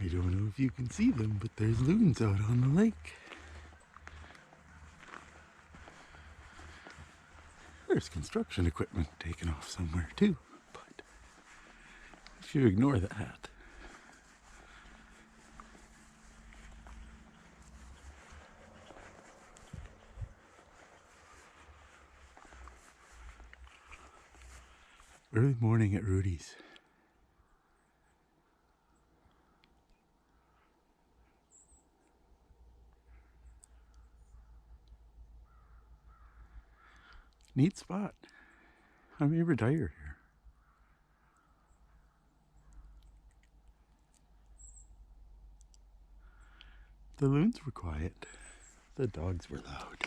I don't know if you can see them, but there's loons out on the lake. There's construction equipment taken off somewhere too, but if you ignore that, early morning at Rudy's. Neat spot. I may retire here. The loons were quiet. The dogs were loud.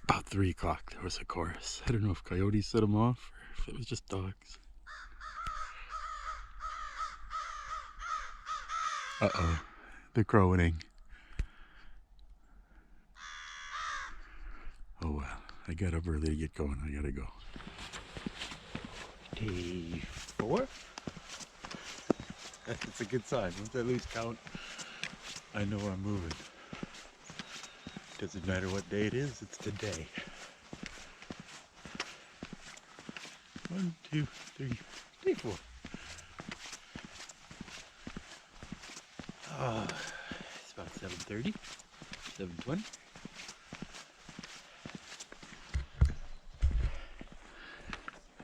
About 3 o'clock there was a chorus. I don't know if coyotes set them off or if it was just dogs. Uh-oh, the crowing. Oh well, I got up early to get going. I gotta go. Day 4? That's a good sign. Once I lose count, I know I'm moving. Doesn't matter what day it is, it's today. 1, 2, 3, Day 4. It's about 7:30, 7:20.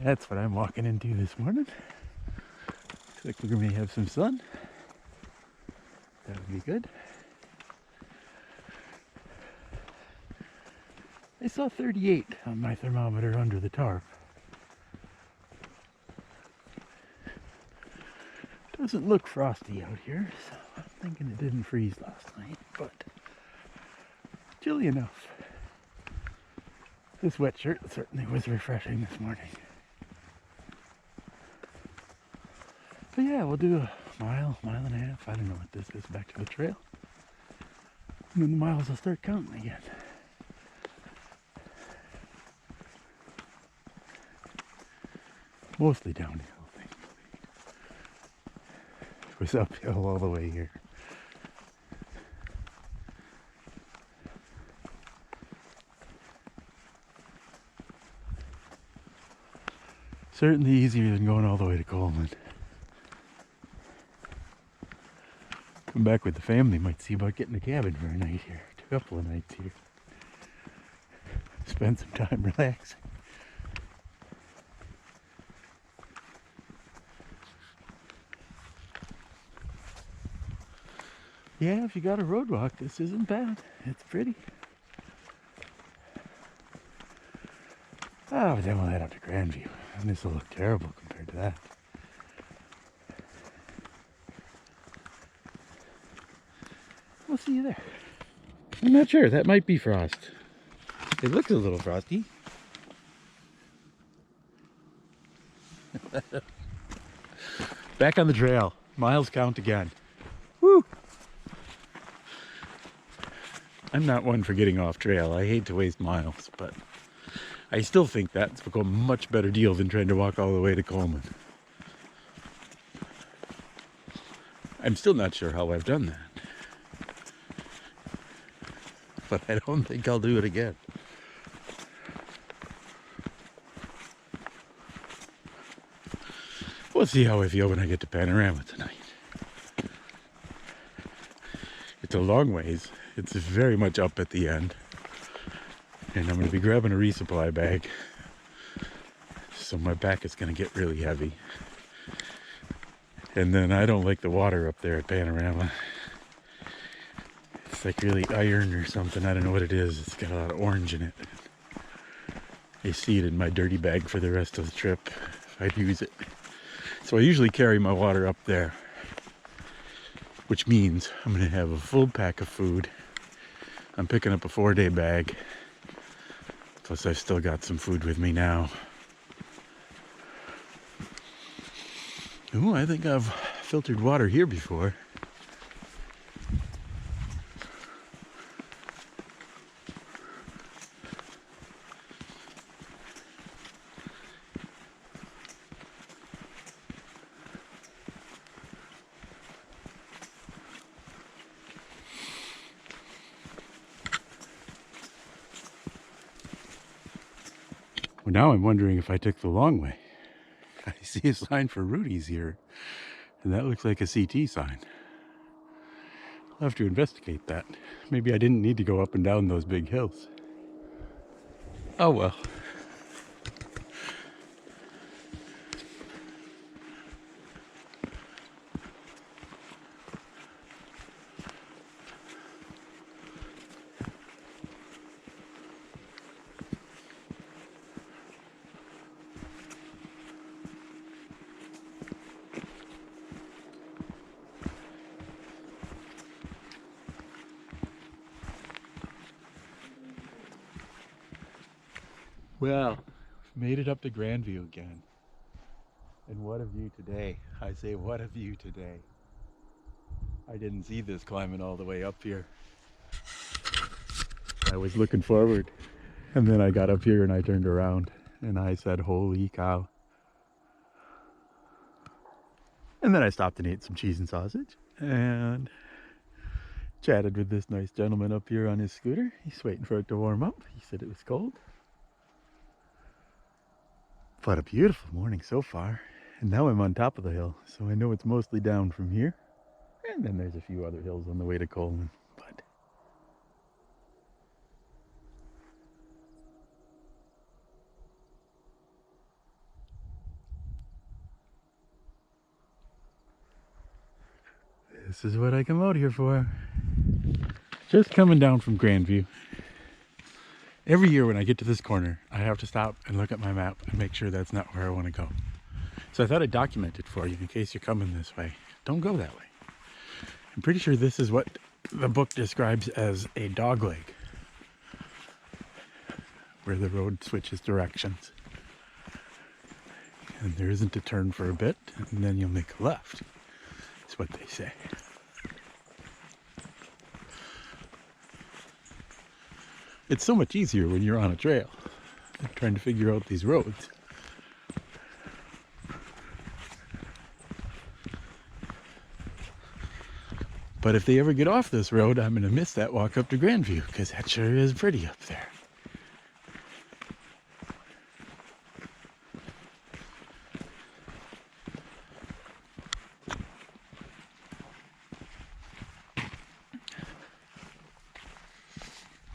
That's what I'm walking into this morning. Looks like we're going to have some sun. That would be good. I saw 38 on my thermometer under the tarp. Doesn't look frosty out here, so I'm thinking it didn't freeze last night, but chilly enough. This wet shirt certainly was refreshing this morning. But yeah, we'll do a mile and a half. I don't know what this is, back to the trail. And then the miles will start counting again. Mostly downhill, thankfully. It was uphill all the way here. Certainly easier than going all the way to Coleman. Come back with the family, might see about getting a cabin for a night here. A couple of nights here. Spend some time relaxing. Yeah, if you got a road walk, this isn't bad. It's pretty. Oh, but then we'll head up to Grandview. And this will look terrible compared to that. We'll see you there. I'm not sure. That might be frost. It looks a little frosty. Back on the trail. Miles count again. Woo! I'm not one for getting off trail. I hate to waste miles, but I still think that's a much better deal than trying to walk all the way to Coleman. I'm still not sure how I've done that. But I don't think I'll do it again. We'll see how I feel when I get to Panorama tonight. It's a long ways. It's very much up at the end. And I'm going to be grabbing a resupply bag. So my back is going to get really heavy. And then I don't like the water up there at Panorama. It's like really iron or something. I don't know what it is. It's got a lot of orange in it. I see it in my dirty bag for the rest of the trip if I'd use it. So I usually carry my water up there, which means I'm going to have a full pack of food. I'm picking up a 4-day bag. Plus I've still got some food with me now. Ooh, I think I've filtered water here before. Well, now I'm wondering if I took the long way. I see a sign for Rudy's here, and that looks like a CT sign. I'll have to investigate that. Maybe I didn't need to go up and down those big hills. Oh well. Well, made it up to Grandview again. And what a view today. I say, what a view today. I didn't see this climbing all the way up here. I was looking forward. And then I got up here and I turned around and I said, holy cow. And then I stopped and ate some cheese and sausage and chatted with this nice gentleman up here on his scooter. He's waiting for it to warm up. He said it was cold. But a beautiful morning so far. And now I'm on top of the hill, so I know it's mostly down from here. And then there's a few other hills on the way to Coleman. But this is what I come out here for. Just coming down from Grandview. Every year when I get to this corner, I have to stop and look at my map and make sure that's not where I want to go. So I thought I'd document it for you in case you're coming this way. Don't go that way. I'm pretty sure this is what the book describes as a dogleg, where the road switches directions. And there isn't a turn for a bit, and then you'll make a left. That's what they say. It's so much easier when you're on a trail than trying to figure out these roads. But if they ever get off this road, I'm going to miss that walk up to Grandview, because that sure is pretty up there.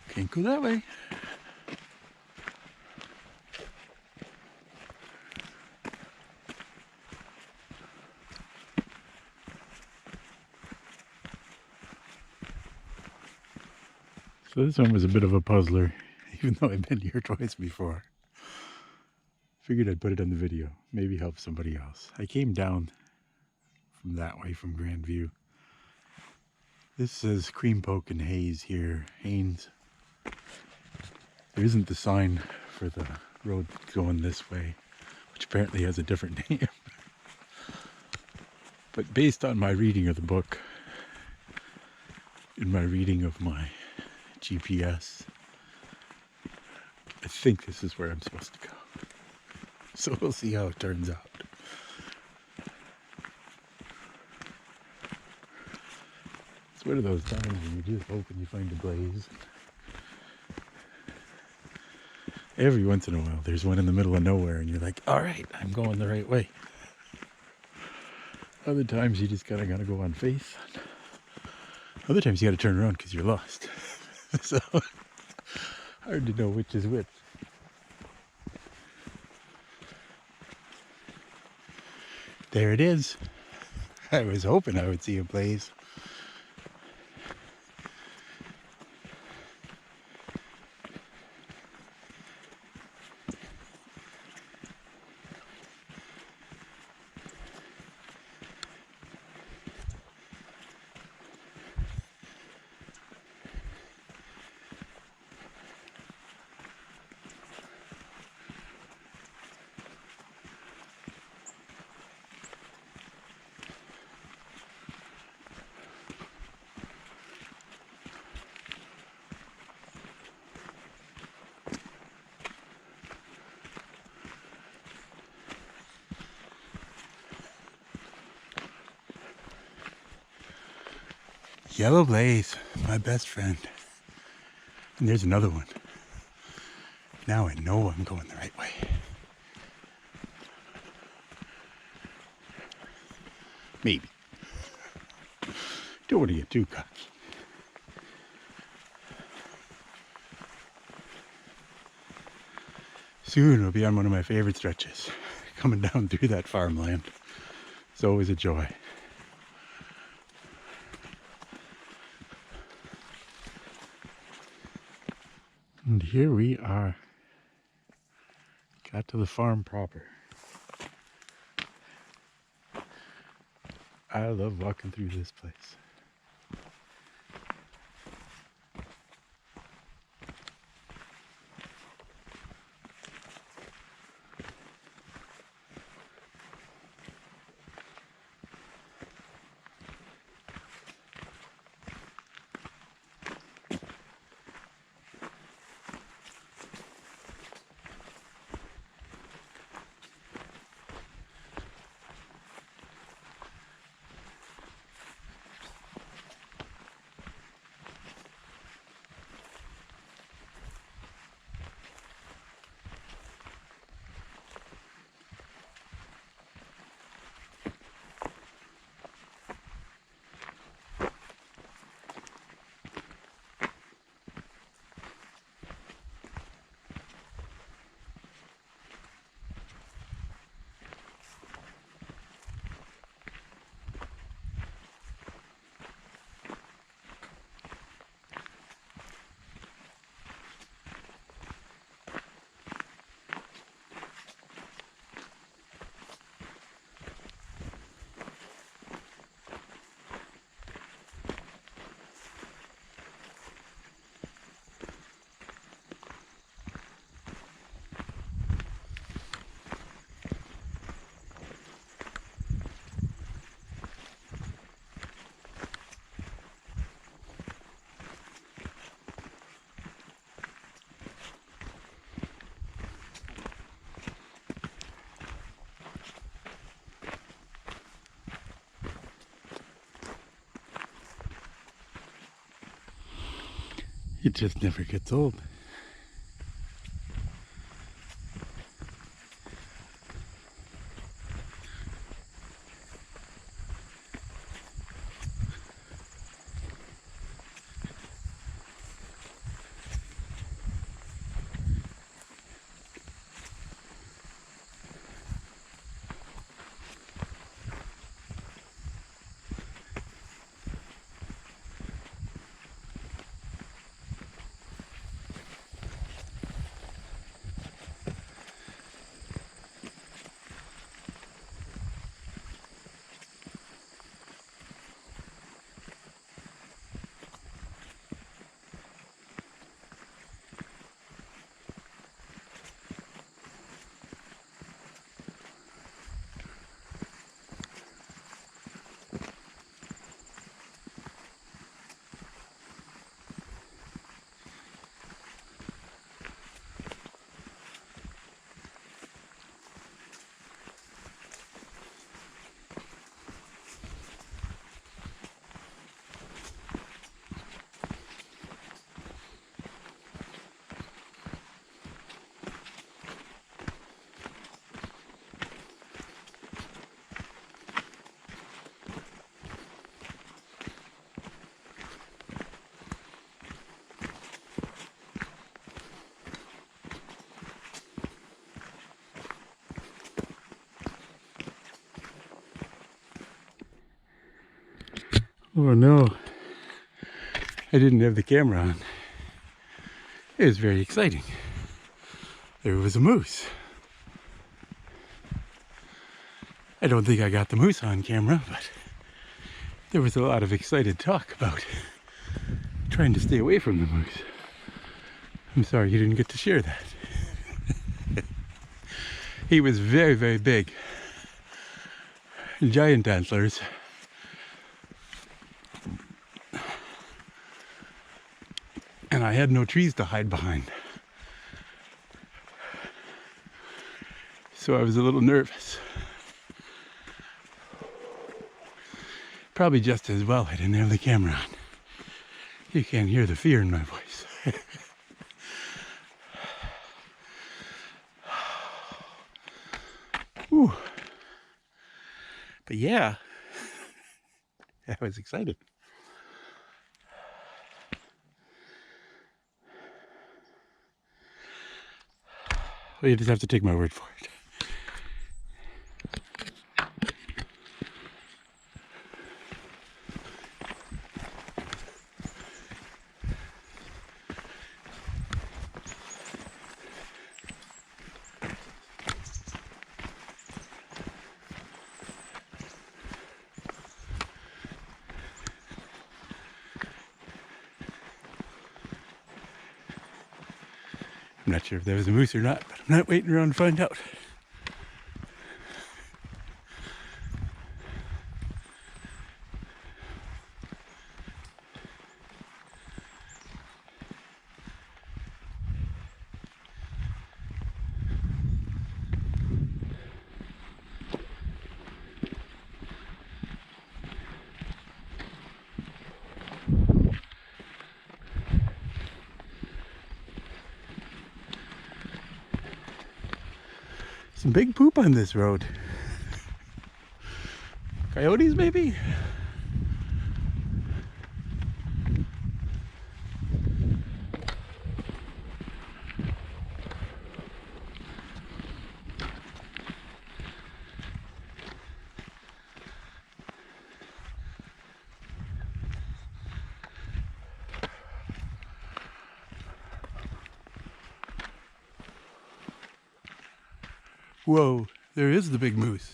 Can't go that way. So this one was a bit of a puzzler, even though I've been here twice before. Figured I'd put it on the video, maybe help somebody else. I came down from that way from Grandview. This says Cream Poke and Hayes here, Haynes. There isn't the sign for the road going this way, which apparently has a different name. But based on my reading of the book, and my reading of my GPS, I think this is where I'm supposed to go. So we'll see how it turns out. It's one of those times when you just hope and you find a blaze. Every once in a while there's one in the middle of nowhere and you're like, alright, I'm going the right way. Other times you just gotta go on faith. Other times you gotta turn around because you're lost. So, hard to know which is which. There it is. I was hoping I would see a blaze. Yellow blaze, my best friend. And there's another one. Now I know I'm going the right way. Maybe. Don't want to get too cocky. Soon we'll be on one of my favorite stretches, coming down through that farmland. It's always a joy. And here we are. Got to the farm proper. I love walking through this place. It just never gets old. Oh no, I didn't have the camera on. It was very exciting. There was a moose. I don't think I got the moose on camera, but there was a lot of excited talk about trying to stay away from the moose. I'm sorry you didn't get to share that. He was very, very big. Giant antlers. And I had no trees to hide behind. So I was a little nervous. Probably just as well I didn't have the camera on. You can't hear the fear in my voice. Whew. But yeah, I was excited. Well, you just have to take my word for it. I'm not sure if there was a moose or not, but I'm not waiting around to find out. Some big poop on this road. Coyotes, maybe? Whoa, there is the big moose.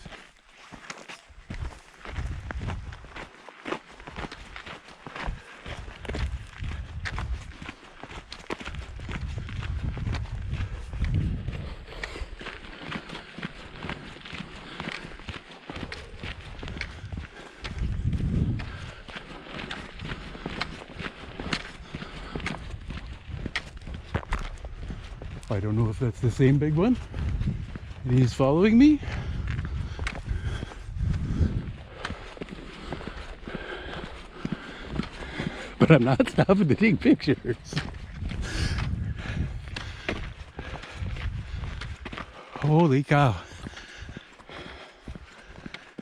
I don't know if that's the same big one. And he's following me. But I'm not stopping to take pictures. Holy cow.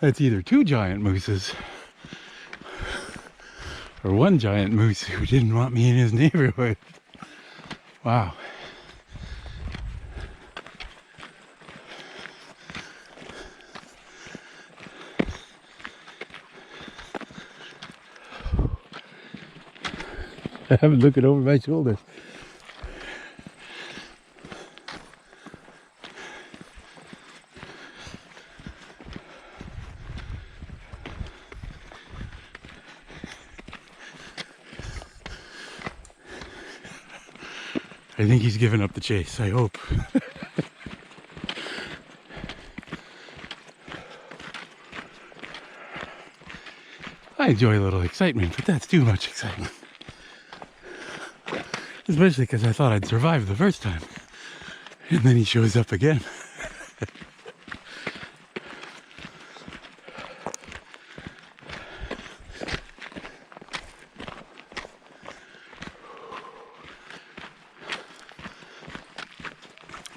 That's either two giant mooses or one giant moose who didn't want me in his neighborhood. Wow. I haven't looked over my shoulder. I think he's given up the chase, I hope. I enjoy a little excitement, but that's too much excitement. Especially because I thought I'd survive the first time. And then he shows up again.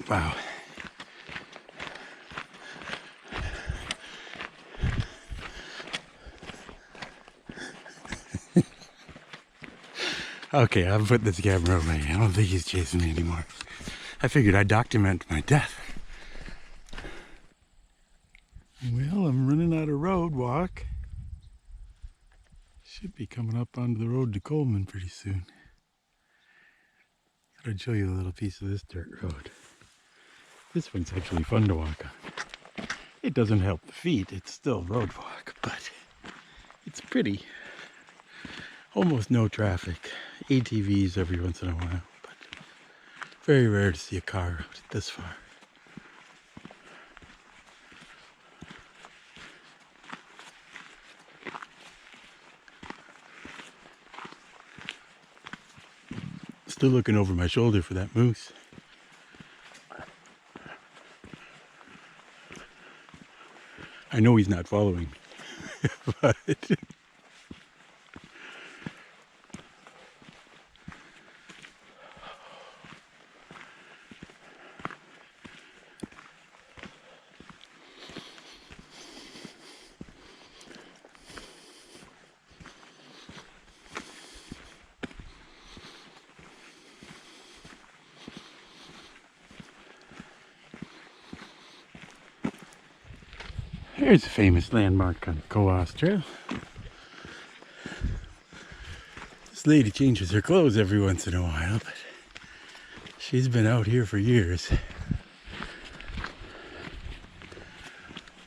Wow. Okay, I'll put this camera away. I don't think he's chasing me anymore. I figured I'd document my death. Well, I'm running out of road walk. Should be coming up onto the road to Coleman pretty soon. Thought I'd show you a little piece of this dirt road. This one's actually fun to walk on. It doesn't help the feet, it's still road walk, but it's pretty. Almost no traffic. ATVs every once in a while, but very rare to see a car out this far. Still looking over my shoulder for that moose. I know he's not following me, but Here's a famous landmark on the Cohos Trail. This lady changes her clothes every once in a while, but she's been out here for years.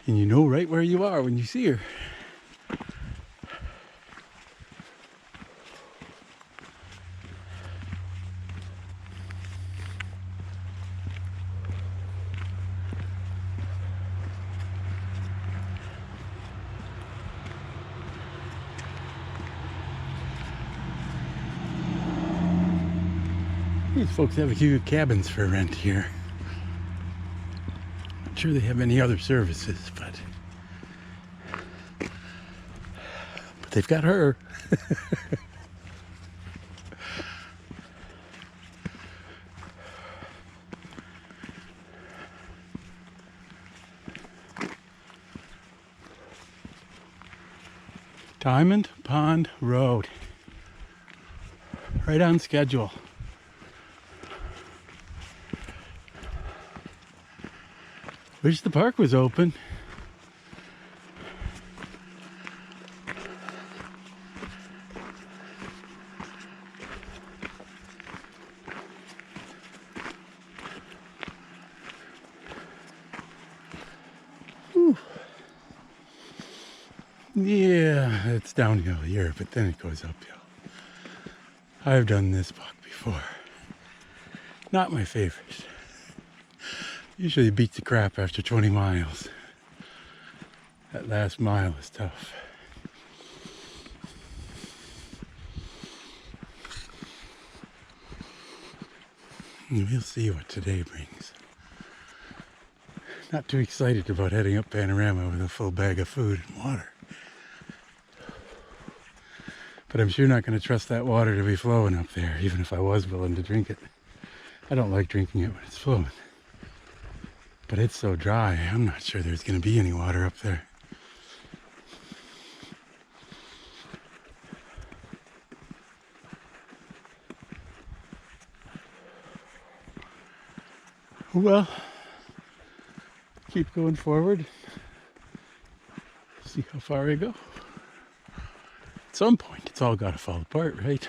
And you know right where you are when you see her. These folks have a few cabins for rent here. Not sure they have any other services, but they've got her. Diamond Pond Road. Right on schedule. Wish the park was open. Whew. Yeah, it's downhill here, but then it goes uphill. I've done this walk before. Not my favorite. Usually it beats the crap after 20 miles. That last mile is tough. And we'll see what today brings. Not too excited about heading up Panorama with a full bag of food and water. But I'm sure not going to trust that water to be flowing up there, even if I was willing to drink it. I don't like drinking it when it's flowing. But it's so dry, I'm not sure there's going to be any water up there. Well, keep going forward. See how far I go. At some point, it's all got to fall apart, right?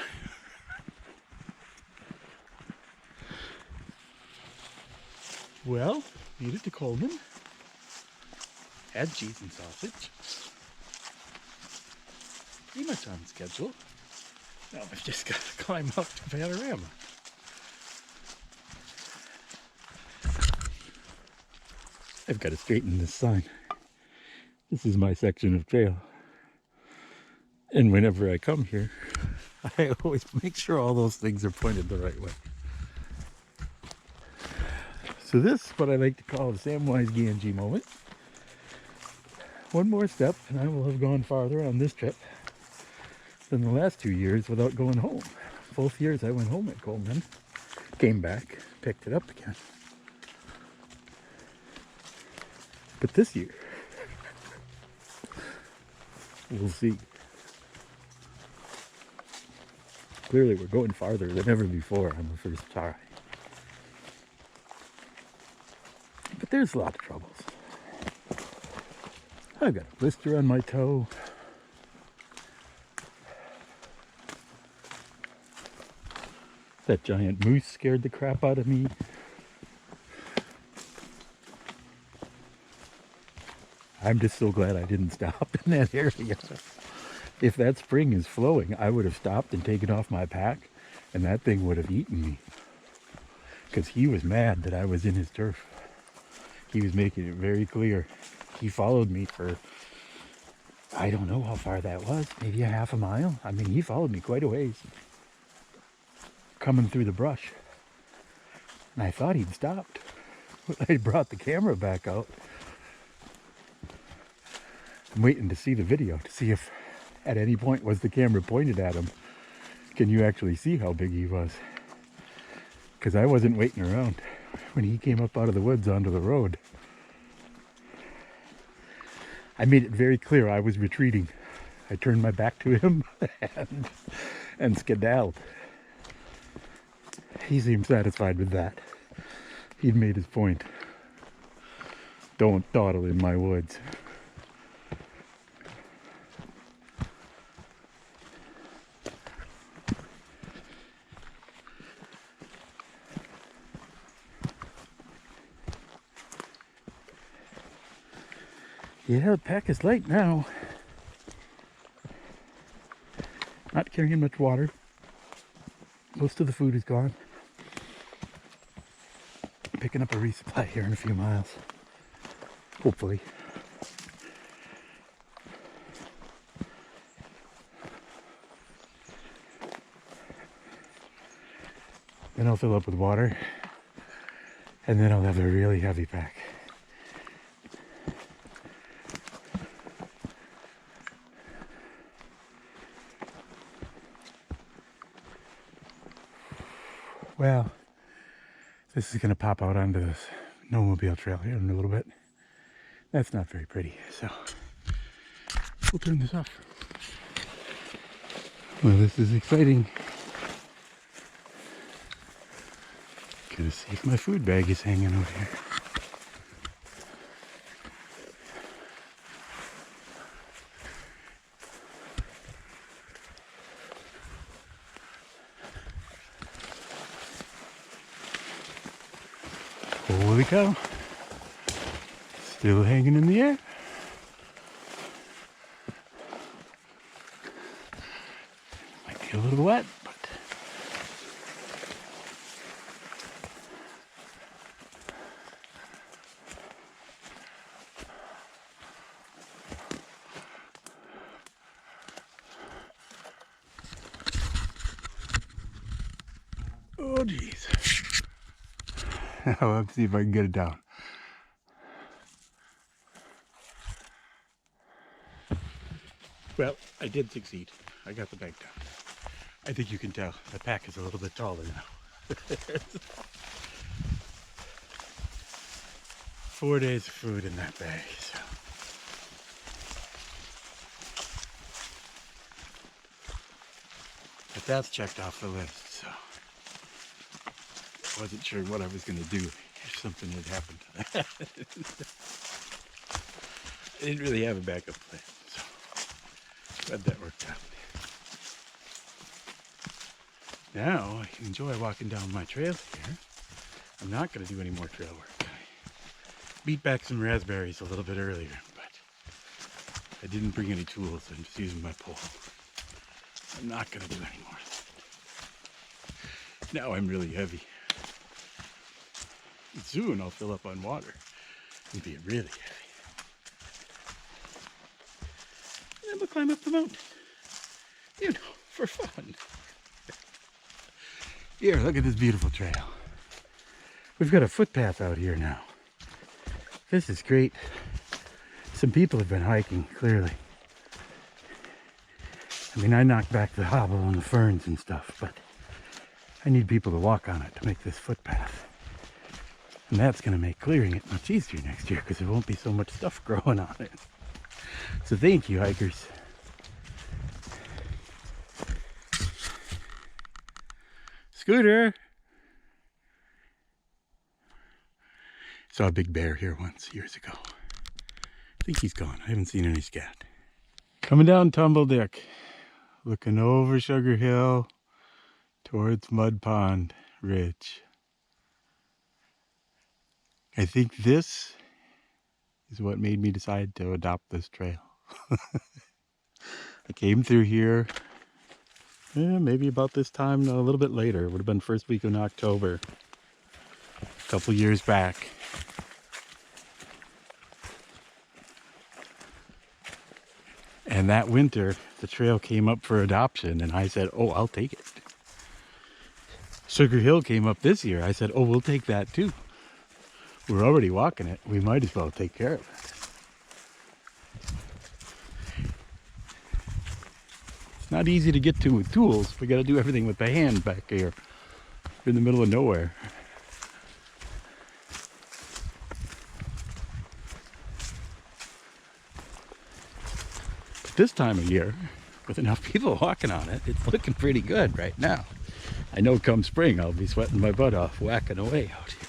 Well, beat it to Coleman. Had cheese and sausage. Pretty much on schedule. Now I've just got to climb up to Panorama. I've got to straighten this sign. This is my section of trail. And whenever I come here, I always make sure all those things are pointed the right way. So this is what I like to call the Samwise Gamgee moment. One more step and I will have gone farther on this trip than the last 2 years without going home. Both years I went home at Coleman, came back, picked it up again. But this year, we'll see. Clearly we're going farther than ever before on the first try. But there's a lot of troubles. I've got a blister on my toe. That giant moose scared the crap out of me. I'm just so glad I didn't stop in that area. If that spring is flowing, I would have stopped and taken off my pack, and that thing would have eaten me. Because he was mad that I was in his turf. He was making it very clear. He followed me for, I don't know how far that was, maybe a half a mile. I mean, he followed me quite a ways, coming through the brush. And I thought he'd stopped. I brought the camera back out. I'm waiting to see the video to see if at any point was the camera pointed at him. Can you actually see how big he was? Because I wasn't waiting around when he came up out of the woods onto the road. I made it very clear I was retreating. I turned my back to him and skedaddled. He seemed satisfied with that. He'd made his point. Don't dawdle in my woods. Yeah, the pack is light now. Not carrying much water. Most of the food is gone. Picking up a resupply here in a few miles. Hopefully. Then I'll fill up with water. And then I'll have a really heavy pack. Well, this is going to pop out onto this snowmobile trail here in a little bit. That's not very pretty, so we'll turn this off. Well, this is exciting. Gonna see if my food bag is hanging out here. Holy cow. Still hanging in the air. Might be a little wet, but oh geez. Let's see if I can get it down. Well, I did succeed. I got the bag down. I think you can tell the pack is a little bit taller now. 4 days of food in that bag. So. But that's checked off the list, so I wasn't sure what I was going to do if something had happened. I didn't really have a backup plan, so glad that worked out. Now I can enjoy walking down my trail here. I'm not going to do any more trail work. I beat back some raspberries a little bit earlier, but I didn't bring any tools. I'm just using my pole. I'm not going to do any more. Now I'm really heavy. Soon I'll fill up on water and be really heavy. And then we'll climb up the mountain. You know, for fun. Here, look at this beautiful trail. We've got a footpath out here now. This is great. Some people have been hiking, clearly. I mean, I knocked back the hobble and the ferns and stuff, but I need people to walk on it to make this footpath. And that's going to make clearing it much easier next year because there won't be so much stuff growing on it. So thank you, hikers. Scooter! Saw a big bear here once, years ago. I think he's gone. I haven't seen any scat. Coming down Tumbledick, looking over Sugar Hill towards Mud Pond Ridge. I think this is what made me decide to adopt this trail. I came through here maybe about this time, a little bit later. It would have been first week in October, a couple years back. And that winter, the trail came up for adoption, and I said, oh, I'll take it. Sugar Hill came up this year. I said, oh, we'll take that too. We're already walking it. We might as well take care of it. It's not easy to get to with tools. We got to do everything with the hand back here in the middle of nowhere. But this time of year, with enough people walking on it, it's looking pretty good right now. I know come spring I'll be sweating my butt off whacking away out here.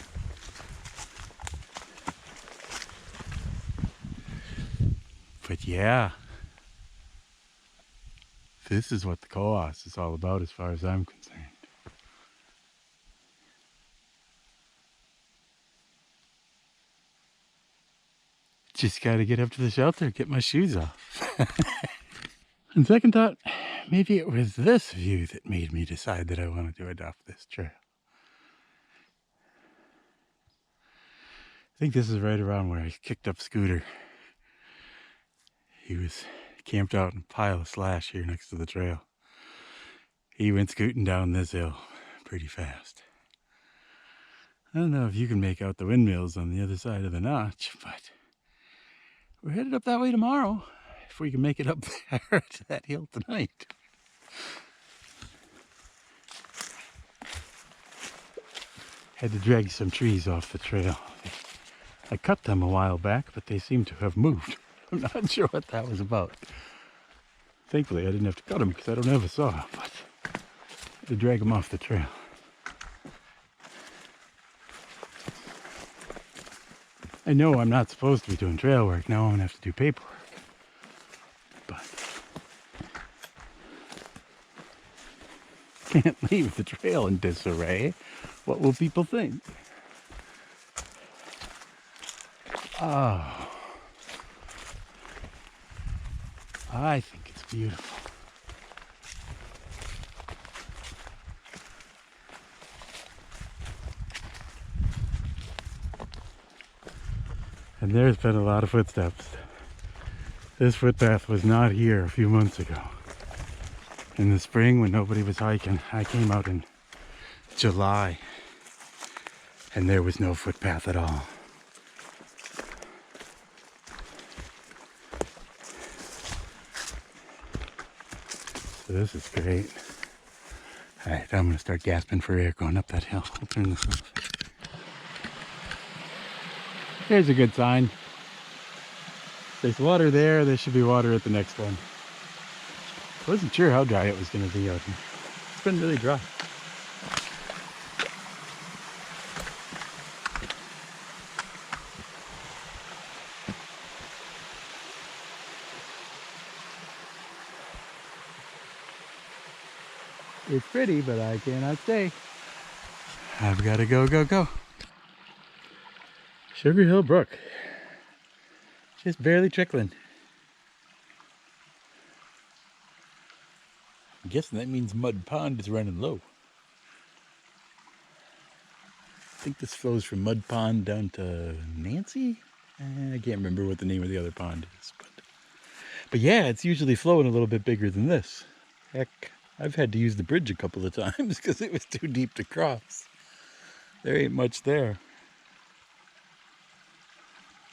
But yeah, this is what the Cohos is all about as far as I'm concerned. Just gotta get up to the shelter, get my shoes off. And second thought, maybe it was this view that made me decide that I wanted to adopt this trail. I think this is right around where I kicked up Scooter. He was camped out in a pile of slash here next to the trail. He went scooting down this hill pretty fast. I don't know if you can make out the windmills on the other side of the notch, but we're headed up that way tomorrow, if we can make it up there to that hill tonight. Had to drag some trees off the trail. I cut them a while back, but they seem to have moved. I'm not sure what that was about. Thankfully, I didn't have to cut them because I don't have a saw, but I had to drag them off the trail. I know I'm not supposed to be doing trail work. Now I'm going to have to do paperwork. But can't leave the trail in disarray. What will people think? Oh, I think it's beautiful. And there's been a lot of footsteps. This footpath was not here a few months ago. In the spring when nobody was hiking, I came out in July and there was no footpath at all. So this is great. Alright, I'm gonna start gasping for air going up that hill. I'll turn this off. There's a good sign. There's water there, there should be water at the next one. I wasn't sure how dry it was gonna be out here. It's been really dry. It's pretty, but I cannot stay. I've got to go. Sugar Hill Brook. Just barely trickling. I'm guessing that means Mud Pond is running low. I think this flows from Mud Pond down to Nancy? I can't remember what the name of the other pond is. But yeah, it's usually flowing a little bit bigger than this. Heck, I've had to use the bridge a couple of times because it was too deep to cross. There ain't much there.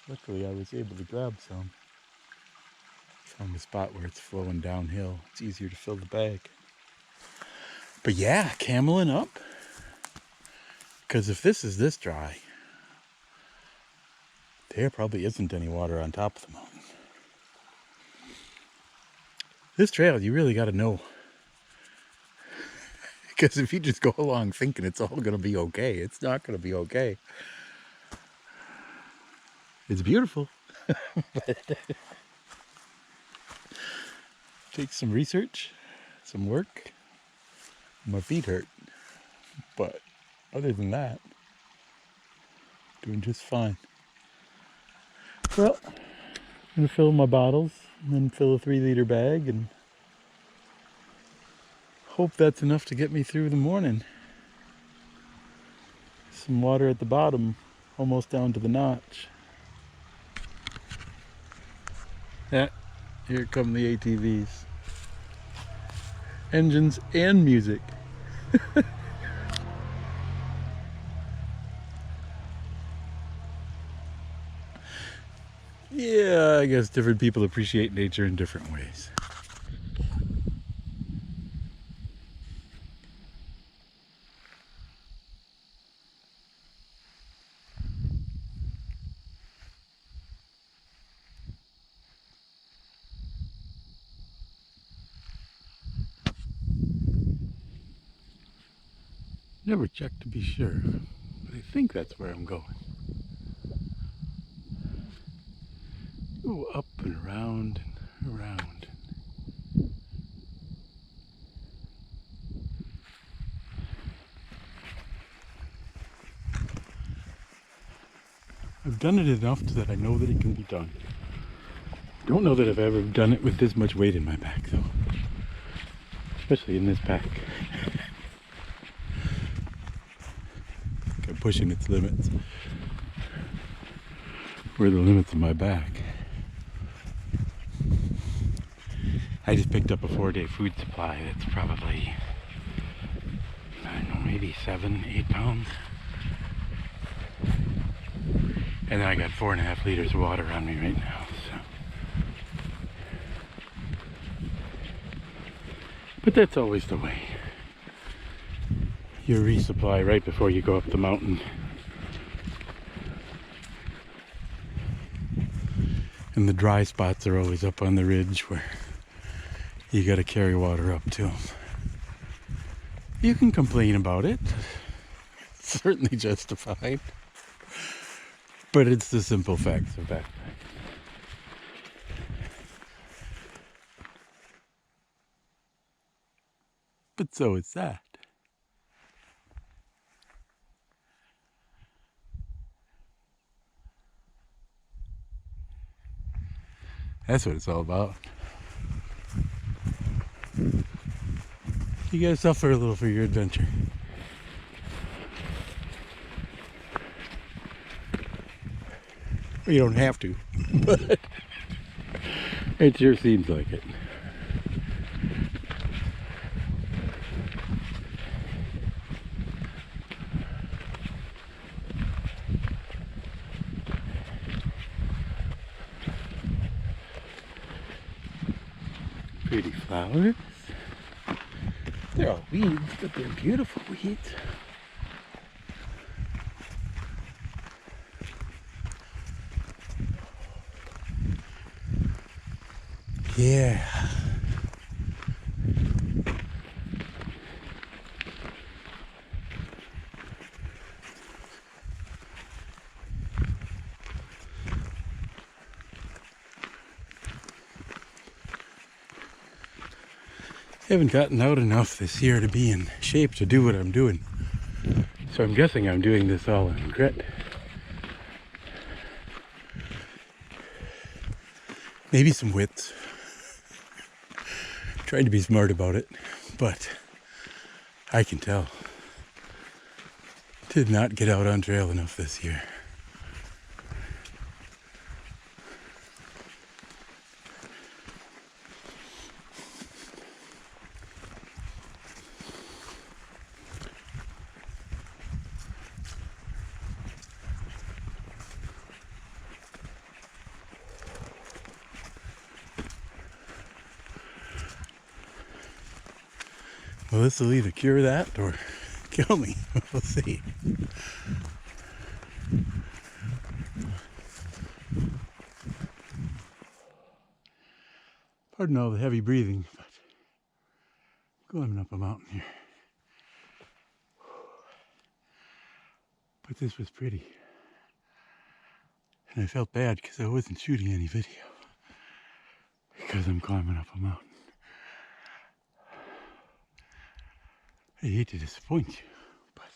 Luckily, I was able to grab some. Found a spot where it's flowing downhill. It's easier to fill the bag. But yeah, cameling up. Because if this is this dry, there probably isn't any water on top of the mountain. This trail, you really got to know. Because if you just go along thinking it's all going to be okay, it's not going to be okay. It's beautiful. But takes some research, some work. My feet hurt. But other than that, doing just fine. Well, I'm going to fill my bottles and then fill a 3-liter bag and hope that's enough to get me through the morning. Some water at the bottom, almost down to the notch. Yeah, here come the ATVs. Engines and music. Yeah, I guess different people appreciate nature in different ways. Never checked to be sure, but I think that's where I'm going. Go up and around and around. I've done it enough that I know that it can be done. Don't know that I've ever done it with this much weight in my back though. Especially in this pack. I'm pushing its limits. Where the limits of my back. I just picked up a 4-day food supply that's probably, I don't know, maybe 7-8 pounds. And then I got 4.5 liters of water on me right now, so. But that's always the way. You resupply right before you go up the mountain. And the dry spots are always up on the ridge where you gotta carry water up to them. You can complain about it. It's certainly justified. But it's the simple facts of backpacking. But so is that. That's what it's all about. You gotta suffer a little for your adventure. Well, you don't have to, but it sure seems like it. Pretty flowers. They're all weeds, but they're beautiful weeds. Yeah. I haven't gotten out enough this year to be in shape to do what I'm doing. So I'm guessing I'm doing this all in grit. Maybe some widths. Trying to be smart about it, but I can tell. Did not get out on trail enough this year. Well, this will either cure that or kill me. We'll see. Pardon all the heavy breathing, but climbing up a mountain here. But this was pretty. And I felt bad because I wasn't shooting any video. Because I'm climbing up a mountain. I hate to disappoint you, but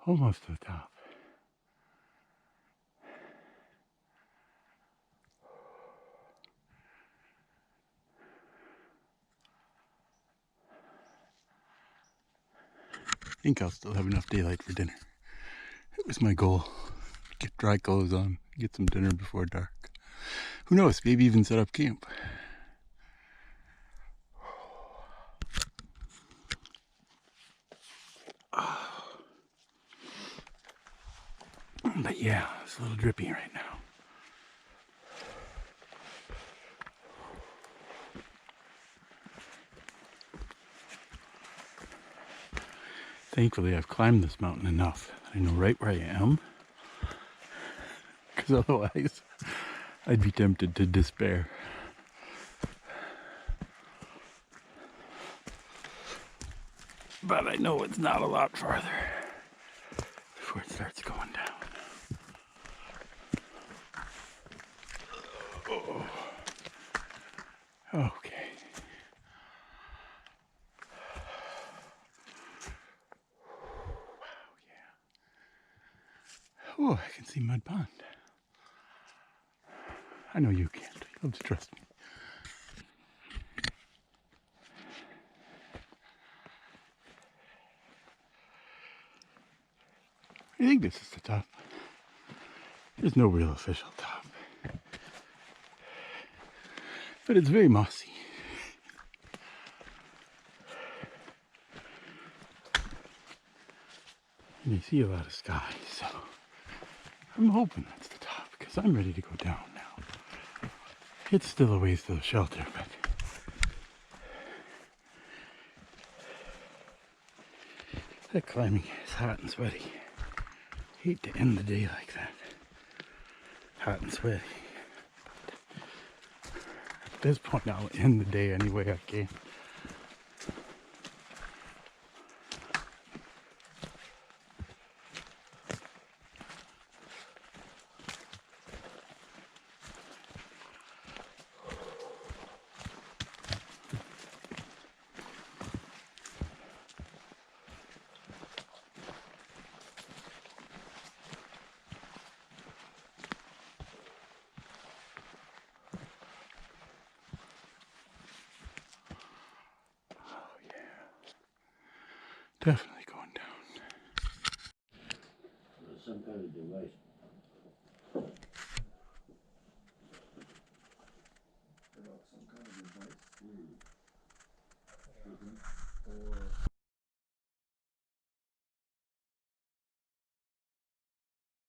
almost to the top. I think I'll still have enough daylight for dinner. It was my goal. Get dry clothes on, get some dinner before dark. Who knows, maybe even set up camp. But yeah, it's a little drippy right now. Thankfully, I've climbed this mountain enough that I know right where I am. Because otherwise, I'd be tempted to despair. But I know it's not a lot farther before it starts going down. Oh. Okay. Wow, yeah. Oh, I can see Mud Pond. I know you can't. You have to trust me. I think this is the top. There's no real official top. But it's very mossy. And you see a lot of sky, so I'm hoping that's the top because I'm ready to go down now. It's still a ways to the shelter, but that climbing is hot and sweaty. Hate to end the day like that. Hot and sweaty. At this point, I'll end the day any way I can. Definitely going down. There's some kind of device. Some kind of device.